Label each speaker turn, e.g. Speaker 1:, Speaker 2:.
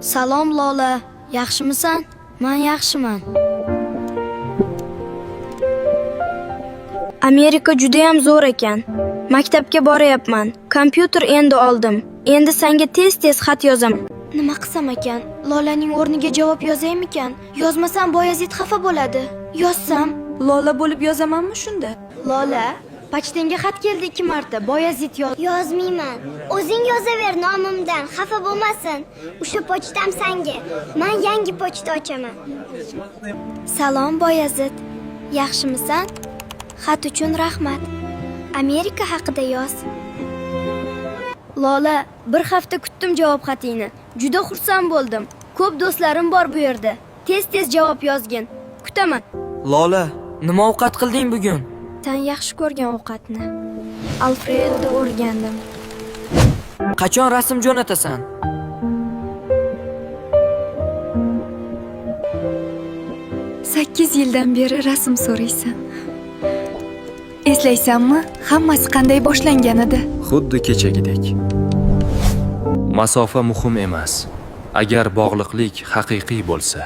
Speaker 1: Salom Lola, yaxshimisan? Men yaxshiman. Amerika juda ham zo'r ekan. Maktabga boryapman. Kompyuter endi oldim. Endi senga tez-tez xat yozaman. Nima qilsam ekan? Lolaning o'rniga javob yozaymikan? Yozmasam Boyazid xafa bo'ladi. Yozsam,
Speaker 2: Lola bo'lib yozamanmi shunda?
Speaker 1: Lola, pochtenga xat keldi 2 marta. Boyazid
Speaker 3: Yozmayman. O'zing yozaver nomimdan, xafa bo'lmasin. O'sha pochtam senga. Men yangi pochta ochaman.
Speaker 1: Salom Boyazid. Yaxshimisan? Xat uchun rahmat. Amerika haqida yoz. Lola, bir hafta kutdim javob xatingni. Juda xursand bo'ldim. Ko'p do'stlarim bor bu yerda. Tez-tez javob yozgin. Kutaman.
Speaker 4: Lola, nima ovqat qilding bugun?
Speaker 1: Sen yaxshi ko'rgan ovqatni. Alfredo o'rgandim.
Speaker 4: Qachon rasm jo'natasan?
Speaker 2: Sakkiz yildan beri rasm so'raysan. Eslaysanmi? Hammasi qanday boshlangan edi?
Speaker 5: Xuddi kechagidek. Masofa muhim emas. Agar bog'liqlik haqiqiy bo'lsa.